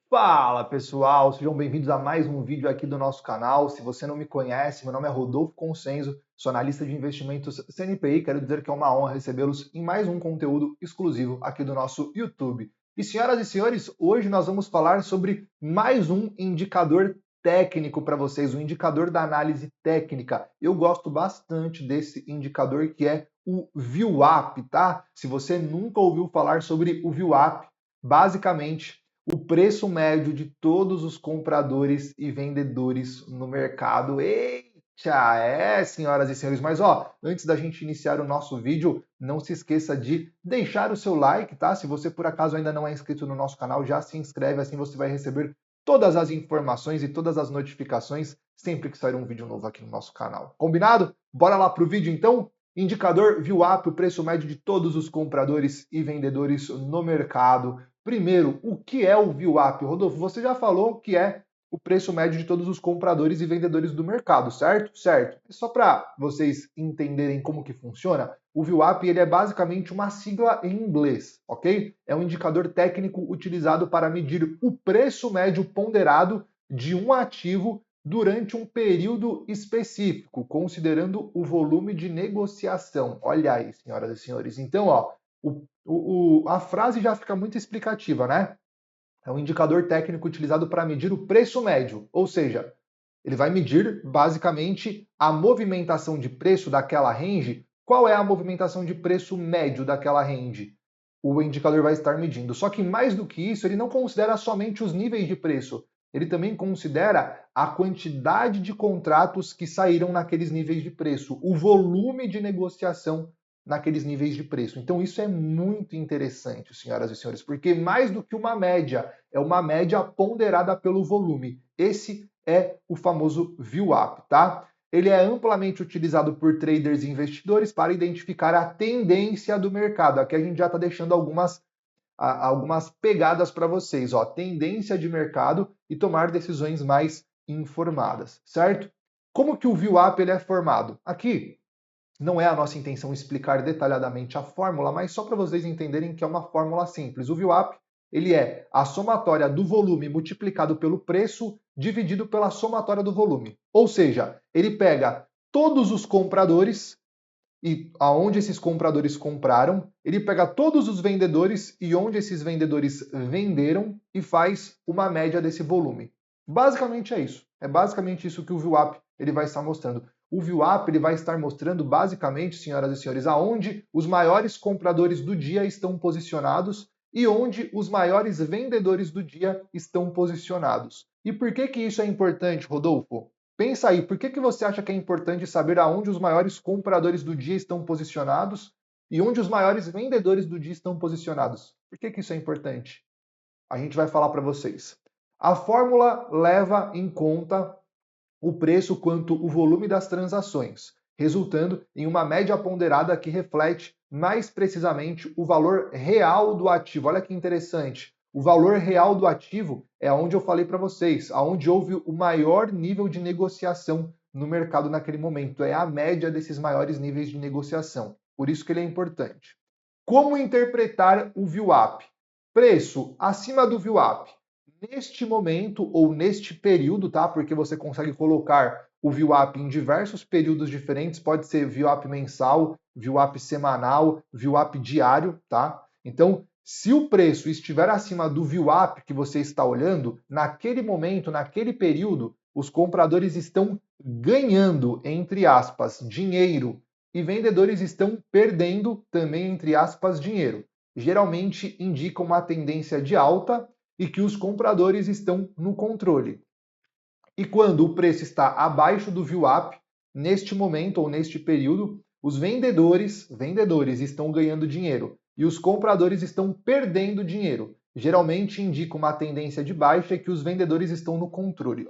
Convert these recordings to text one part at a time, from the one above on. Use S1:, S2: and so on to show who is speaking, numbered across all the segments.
S1: Fala pessoal, sejam bem-vindos a mais um vídeo aqui do nosso canal. Se você não me conhece, meu nome é Rodolfo Consenzo, sou analista de investimentos CNPI. Quero dizer que é uma honra recebê-los em mais um conteúdo exclusivo aqui do nosso YouTube. E senhoras e senhores, hoje nós vamos falar sobre mais um indicador técnico para vocês, um indicador da análise técnica. Eu gosto bastante desse indicador que é o VWAP, tá? Se você nunca ouviu falar sobre o VWAP, basicamente o preço médio de todos os compradores e vendedores no mercado. Eita, senhoras e senhores, mas antes da gente iniciar o nosso vídeo, não se esqueça de deixar o seu like, tá? Se você por acaso ainda não é inscrito no nosso canal, já se inscreve, assim você vai receber todas as informações e todas as notificações sempre que sair um vídeo novo aqui no nosso canal. Combinado? Bora lá pro vídeo então? Indicador VWAP, o preço médio de todos os compradores e vendedores no mercado. Primeiro, o que é o VWAP? Rodolfo, você já falou que é o preço médio de todos os compradores e vendedores do mercado, certo? Certo. Só para vocês entenderem como que funciona, o VWAP ele é basicamente uma sigla em inglês, ok? É um indicador técnico utilizado para medir o preço médio ponderado de um ativo durante um período específico, considerando o volume de negociação. Olha aí, senhoras e senhores. Então, a frase já fica muito explicativa, né? É um indicador técnico utilizado para medir o preço médio, ou seja, ele vai medir basicamente a movimentação de preço daquela range. Qual é a movimentação de preço médio daquela range? O indicador vai estar medindo. Só que mais do que isso, ele não considera somente os níveis de preço, ele também considera a quantidade de contratos que saíram naqueles níveis de preço, o volume de negociação naqueles níveis de preço. Então isso é muito interessante, senhoras e senhores, porque mais do que uma média, é uma média ponderada pelo volume. Esse é o famoso VWAP, tá? Ele é amplamente utilizado por traders e investidores para identificar a tendência do mercado. Aqui a gente já está deixando algumas pegadas para vocês, tendência de mercado e tomar decisões mais informadas, certo? Como que o VWAP ele é formado? Aqui não é a nossa intenção explicar detalhadamente a fórmula, mas só para vocês entenderem que é uma fórmula simples. O VWAP ele é a somatória do volume multiplicado pelo preço dividido pela somatória do volume. Ou seja, ele pega todos os compradores e aonde esses compradores compraram, ele pega todos os vendedores e onde esses vendedores venderam e faz uma média desse volume. Basicamente é isso. É basicamente isso que o VWAP ele vai estar mostrando. O VWAP ele vai estar mostrando basicamente, senhoras e senhores, aonde os maiores compradores do dia estão posicionados e onde os maiores vendedores do dia estão posicionados. E por que isso é importante, Rodolfo? Pensa aí, por que você acha que é importante saber aonde os maiores compradores do dia estão posicionados e onde os maiores vendedores do dia estão posicionados? Por que isso é importante? A gente vai falar para vocês. A fórmula leva em conta o preço quanto o volume das transações, resultando em uma média ponderada que reflete mais precisamente o valor real do ativo. Olha que interessante. O valor real do ativo é onde eu falei para vocês, aonde houve o maior nível de negociação no mercado naquele momento. É a média desses maiores níveis de negociação. Por isso que ele é importante. Como interpretar o VWAP? Preço acima do VWAP. Neste momento ou neste período, tá? Porque você consegue colocar o VWAP em diversos períodos diferentes, pode ser VWAP mensal, VWAP semanal, VWAP diário, tá? Então, se o preço estiver acima do VWAP que você está olhando, naquele momento, naquele período, os compradores estão ganhando, entre aspas, dinheiro e vendedores estão perdendo também, entre aspas, dinheiro. Geralmente indicam uma tendência de alta e que os compradores estão no controle. E quando o preço está abaixo do VWAP, neste momento ou neste período, os vendedores estão ganhando dinheiro e os compradores estão perdendo dinheiro. Geralmente indica uma tendência de baixa e que os vendedores estão no controle.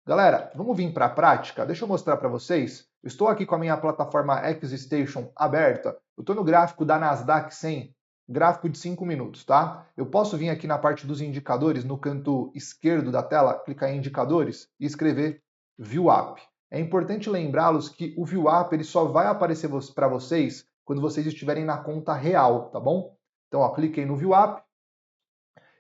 S1: Galera, vamos vir para a prática? Deixa eu mostrar para vocês. Eu estou aqui com a minha plataforma XStation aberta. Eu estou no gráfico da Nasdaq 100, gráfico de 5 minutos, tá? Eu posso vir aqui na parte dos indicadores, no canto esquerdo da tela, clicar em indicadores e escrever VWAP. É importante lembrá-los que o VWAP ele só vai aparecer para vocês quando vocês estiverem na conta real, tá bom? Então, cliquei no VWAP.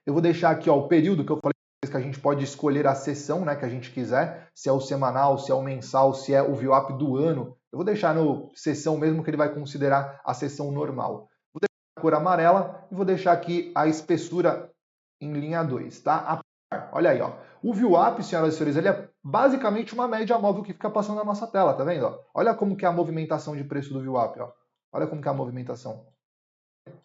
S1: Eu vou deixar aqui o período que eu falei que a gente pode escolher a sessão, né, que a gente quiser, se é o semanal, se é o mensal, se é o VWAP do ano. Eu vou deixar no sessão mesmo, que ele vai considerar a sessão normal. Vou deixar a cor amarela e vou deixar aqui a espessura em linha 2, tá? Olha aí, ó. O VWAP, senhoras e senhores, ele é basicamente uma média móvel que fica passando na nossa tela, tá vendo? Ó? Olha como que é a movimentação de preço do VWAP, ó. Olha como que é a movimentação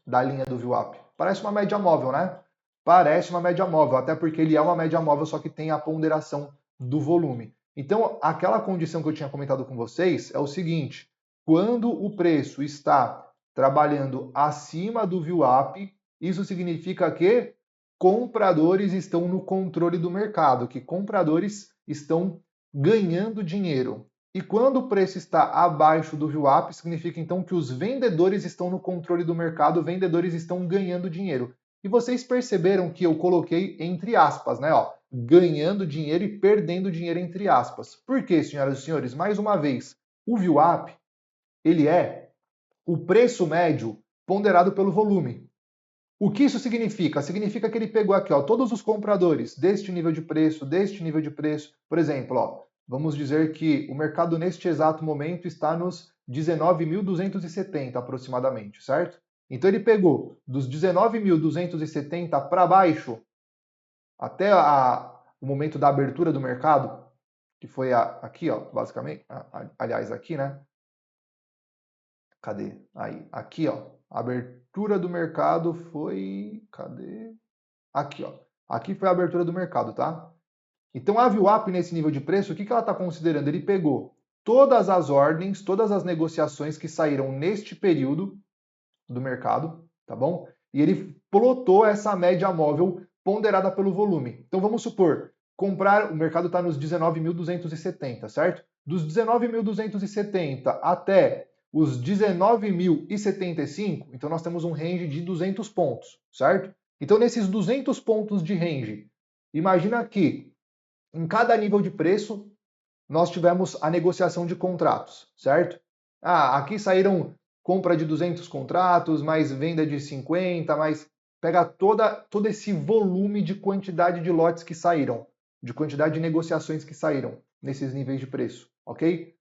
S1: da linha do VWAP. Parece uma média móvel, né? Parece uma média móvel, até porque ele é uma média móvel, só que tem a ponderação do volume. Então, aquela condição que eu tinha comentado com vocês é o seguinte: quando o preço está trabalhando acima do VWAP, isso significa que compradores estão no controle do mercado, que compradores estão ganhando dinheiro. E quando o preço está abaixo do VWAP, significa então que os vendedores estão no controle do mercado, vendedores estão ganhando dinheiro. E vocês perceberam que eu coloquei entre aspas, né? Ó, ganhando dinheiro e perdendo dinheiro entre aspas. Por quê, senhoras e senhores? Mais uma vez, o VWAP, ele é o preço médio ponderado pelo volume. O que isso significa? Significa que ele pegou aqui, ó, todos os compradores deste nível de preço, deste nível de preço. Por exemplo, ó, vamos dizer que o mercado neste exato momento está nos 19.270 aproximadamente, certo? Então ele pegou dos 19.270 para baixo até o momento da abertura do mercado, que foi aqui, ó, basicamente, aliás, aqui, né? Cadê? Aí, aqui, ó, a abertura do mercado foi, cadê? Aqui, ó. Aqui foi a abertura do mercado, tá? Então a VWAP nesse nível de preço, o que ela está considerando? Ele pegou todas as ordens, todas as negociações que saíram neste período do mercado, tá bom? E ele plotou essa média móvel ponderada pelo volume. Então vamos supor, comprar, o mercado está nos 19.270, certo? Dos 19.270 até os 19.075, então nós temos um range de 200 pontos, certo? Então nesses 200 pontos de range, imagina que em cada nível de preço nós tivemos a negociação de contratos, certo? Aqui saíram compra de 200 contratos, mais venda de 50, mais pega todo esse volume de quantidade de lotes que saíram, de quantidade de negociações que saíram nesses níveis de preço, ok?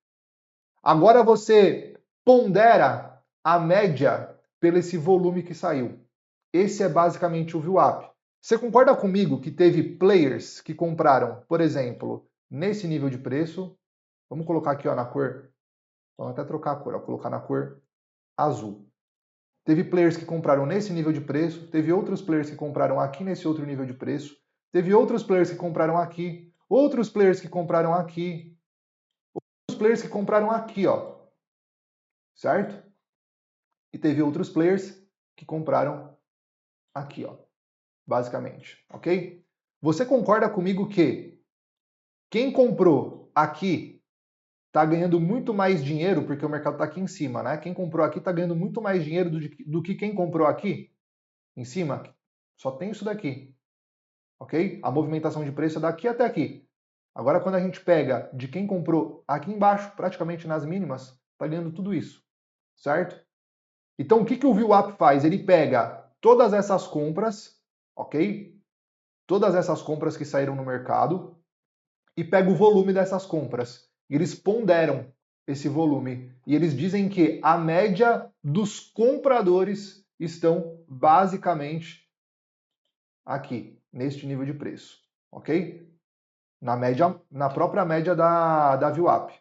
S1: Agora você pondera a média pelo esse volume que saiu. Esse é basicamente o VWAP. Você concorda comigo que teve players que compraram, por exemplo, nesse nível de preço? Vamos colocar aqui, ó, na cor. Vamos até trocar a cor, ó, colocar na cor azul. Teve players que compraram nesse nível de preço, teve outros players que compraram aqui nesse outro nível de preço, teve outros players que compraram aqui, outros players que compraram aqui, outros players que compraram aqui, ó. Certo? E teve outros players que compraram aqui, ó. Basicamente, ok? Você concorda comigo que quem comprou aqui está ganhando muito mais dinheiro, porque o mercado está aqui em cima, né? Quem comprou aqui está ganhando muito mais dinheiro do que quem comprou aqui em cima. Só tem isso daqui, ok? A movimentação de preço é daqui até aqui. Agora, quando a gente pega de quem comprou aqui embaixo, praticamente nas mínimas, está ganhando tudo isso, certo? Então, o que o VWAP faz? Ele pega todas essas compras, ok? Todas essas compras que saíram no mercado e pega o volume dessas compras. Eles ponderam esse volume e eles dizem que a média dos compradores estão basicamente aqui, neste nível de preço, ok? Na própria média da VWAP.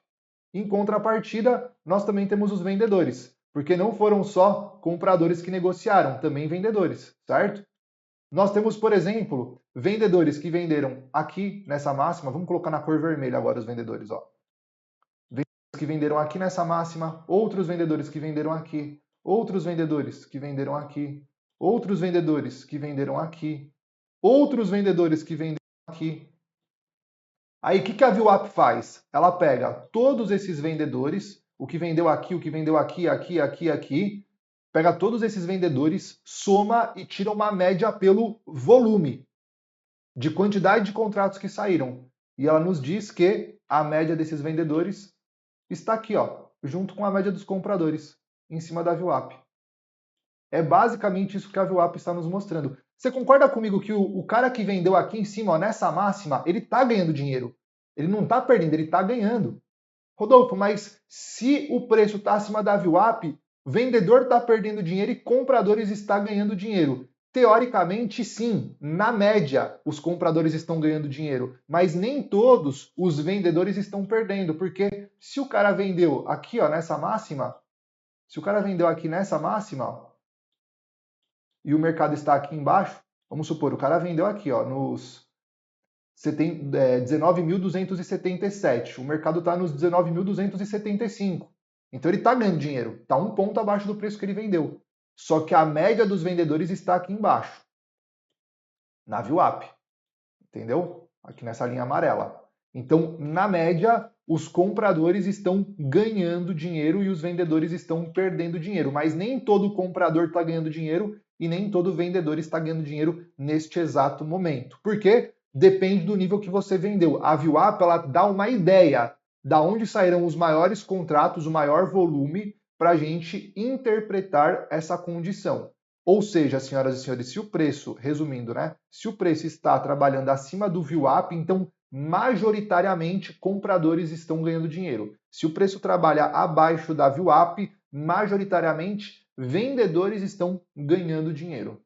S1: Em contrapartida, nós também temos os vendedores, porque não foram só compradores que negociaram, também vendedores, certo? Nós temos, por exemplo, vendedores que venderam aqui nessa máxima, vamos colocar na cor vermelha agora os vendedores, ó. Vendedores que venderam aqui nessa máxima, outros vendedores que venderam aqui, outros vendedores que venderam aqui, outros vendedores que venderam aqui, outros vendedores que venderam aqui. Aí o que a VWAP faz? Ela pega todos esses vendedores, o que vendeu aqui, o que vendeu aqui, aqui, aqui, aqui, pega todos esses vendedores, soma e tira uma média pelo volume de quantidade de contratos que saíram. E ela nos diz que a média desses vendedores está aqui, ó, junto com a média dos compradores, em cima da VWAP. É basicamente isso que a VWAP está nos mostrando. Você concorda comigo que o cara que vendeu aqui em cima, ó, nessa máxima, ele está ganhando dinheiro. Ele não está perdendo, ele está ganhando. Rodolfo, mas se o preço está acima da VWAP, vendedor está perdendo dinheiro e compradores estão ganhando dinheiro. Teoricamente, sim, na média, os compradores estão ganhando dinheiro, mas nem todos os vendedores estão perdendo, porque se o cara vendeu aqui, ó, nessa máxima, se o cara vendeu aqui nessa máxima e o mercado está aqui embaixo, vamos supor, o cara vendeu aqui, ó, nos 19.277. O mercado está nos 19.275. Então ele está ganhando dinheiro. Está um ponto abaixo do preço que ele vendeu. Só que a média dos vendedores está aqui embaixo. Na VWAP. Entendeu? Aqui nessa linha amarela. Então, na média, os compradores estão ganhando dinheiro e os vendedores estão perdendo dinheiro. Mas nem todo comprador está ganhando dinheiro e nem todo vendedor está ganhando dinheiro neste exato momento. Por quê? Depende do nível que você vendeu. A VWAP, ela dá uma ideia da onde sairão os maiores contratos, o maior volume, para a gente interpretar essa condição. Ou seja, senhoras e senhores, se o preço, resumindo, né? Se o preço está trabalhando acima do VWAP, então majoritariamente compradores estão ganhando dinheiro. Se o preço trabalha abaixo da VWAP, majoritariamente vendedores estão ganhando dinheiro.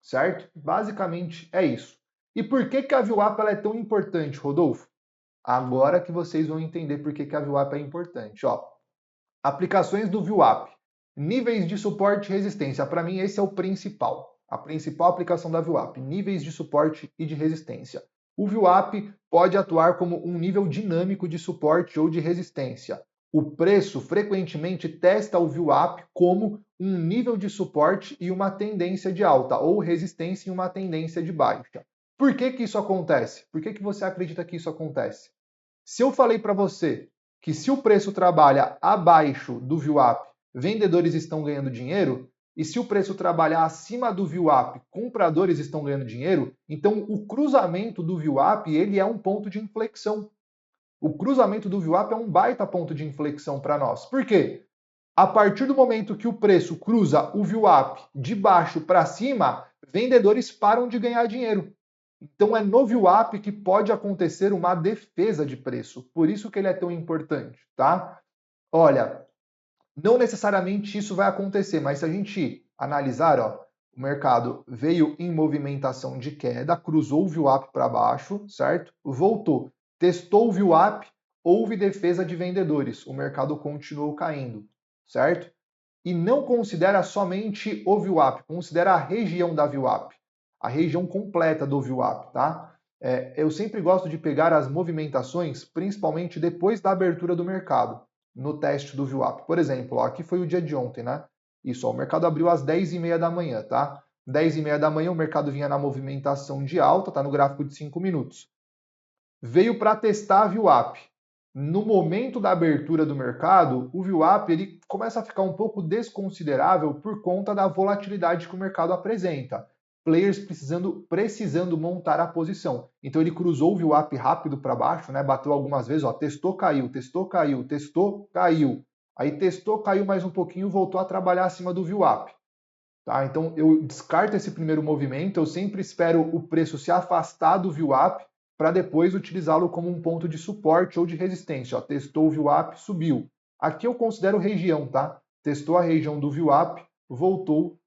S1: Certo? Basicamente é isso. E por que a VWAP ela é tão importante, Rodolfo? Agora que vocês vão entender por que a VWAP é importante. Ó, aplicações do VWAP. Níveis de suporte e resistência. Para mim, esse é o principal. A principal aplicação da VWAP. Níveis de suporte e de resistência. O VWAP pode atuar como um nível dinâmico de suporte ou de resistência. O preço frequentemente testa o VWAP como um nível de suporte e uma tendência de alta, ou resistência e uma tendência de baixa. Por que isso acontece? Por que você acredita que isso acontece? Se eu falei para você que se o preço trabalha abaixo do VWAP, vendedores estão ganhando dinheiro, e se o preço trabalhar acima do VWAP, compradores estão ganhando dinheiro, então o cruzamento do VWAP ele é um ponto de inflexão. O cruzamento do VWAP é um baita ponto de inflexão para nós. Por quê? A partir do momento que o preço cruza o VWAP de baixo para cima, vendedores param de ganhar dinheiro. Então é no VWAP que pode acontecer uma defesa de preço. Por isso que ele é tão importante, tá? Olha, não necessariamente isso vai acontecer, mas se a gente analisar, ó, o mercado veio em movimentação de queda, cruzou o VWAP para baixo, certo? Voltou, testou o VWAP, houve defesa de vendedores, o mercado continuou caindo, certo? E não considera somente o VWAP, considera a região da VWAP, a região completa do VWAP, tá? Eu sempre gosto de pegar as movimentações, principalmente depois da abertura do mercado, no teste do VWAP. Por exemplo, ó, aqui foi o dia de ontem, né? Isso, ó, o mercado abriu às 10h30 da manhã, tá? 10h30 da manhã o mercado vinha na movimentação de alta, tá no gráfico de 5 minutos. Veio para testar a VWAP. No momento da abertura do mercado, o VWAP ele começa a ficar um pouco desconsiderável por conta da volatilidade que o mercado apresenta. Players precisando montar a posição. Então ele cruzou o VWAP rápido para baixo, né? Bateu algumas vezes, ó, testou, caiu, testou, caiu, testou, caiu. Aí testou, caiu mais um pouquinho, voltou a trabalhar acima do VWAP. Tá? Então eu descarto esse primeiro movimento, eu sempre espero o preço se afastar do VWAP para depois utilizá-lo como um ponto de suporte ou de resistência. Ó, testou o VWAP, subiu. Aqui eu considero região, tá? Testou a região do VWAP, voltou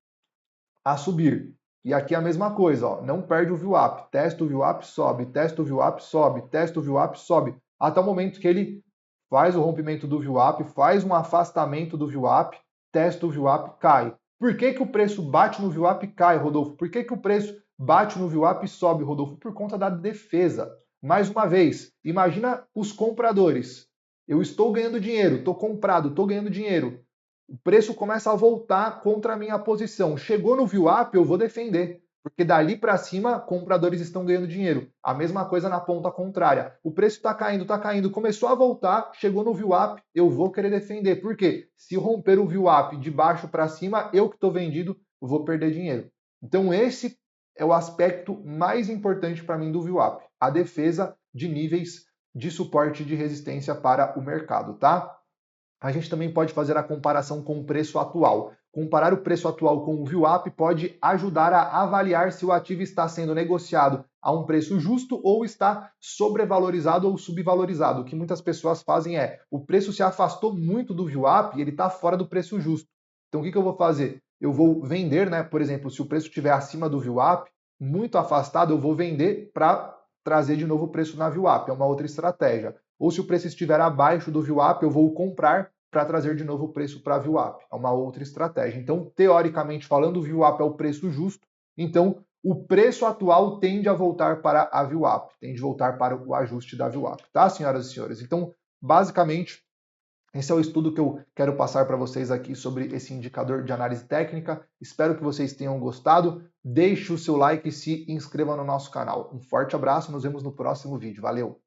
S1: a subir. E aqui é a mesma coisa, ó, não perde o VWAP. Testa o VWAP, sobe. Testa o VWAP, sobe. Testa o VWAP, sobe. Até o momento que ele faz o rompimento do VWAP, faz um afastamento do VWAP, testa o VWAP, cai. Por que o preço bate no VWAP e cai, Rodolfo? Por que o preço bate no VWAP e sobe, Rodolfo? Por conta da defesa. Mais uma vez, imagina os compradores. Eu estou ganhando dinheiro, estou comprado, estou ganhando dinheiro. O preço começa a voltar contra a minha posição. Chegou no VWAP, eu vou defender. Porque dali para cima, compradores estão ganhando dinheiro. A mesma coisa na ponta contrária. O preço está caindo, começou a voltar, chegou no VWAP, eu vou querer defender. Por quê? Se romper o VWAP de baixo para cima, eu que estou vendido, vou perder dinheiro. Então esse é o aspecto mais importante para mim do VWAP. A defesa de níveis de suporte e de resistência para o mercado, tá? A gente também pode fazer a comparação com o preço atual. comparar o preço atual com o VWAP pode ajudar a avaliar se o ativo está sendo negociado a um preço justo ou está sobrevalorizado ou subvalorizado. O que muitas pessoas fazem é, o preço se afastou muito do VWAP e ele está fora do preço justo. Então o que eu vou fazer? Eu vou vender, né? Por exemplo, se o preço estiver acima do VWAP, muito afastado, eu vou vender para trazer de novo o preço na VWAP, é uma outra estratégia. Ou se o preço estiver abaixo do VWAP, eu vou comprar para trazer de novo o preço para a VWAP, é uma outra estratégia. Então, teoricamente falando, o VWAP é o preço justo, então o preço atual tende a voltar para a VWAP, tende a voltar para o ajuste da VWAP, tá, senhoras e senhores? Então, basicamente, esse é o estudo que eu quero passar para vocês aqui sobre esse indicador de análise técnica. Espero que vocês tenham gostado. Deixe o seu like e se inscreva no nosso canal. Um forte abraço, nos vemos no próximo vídeo. Valeu!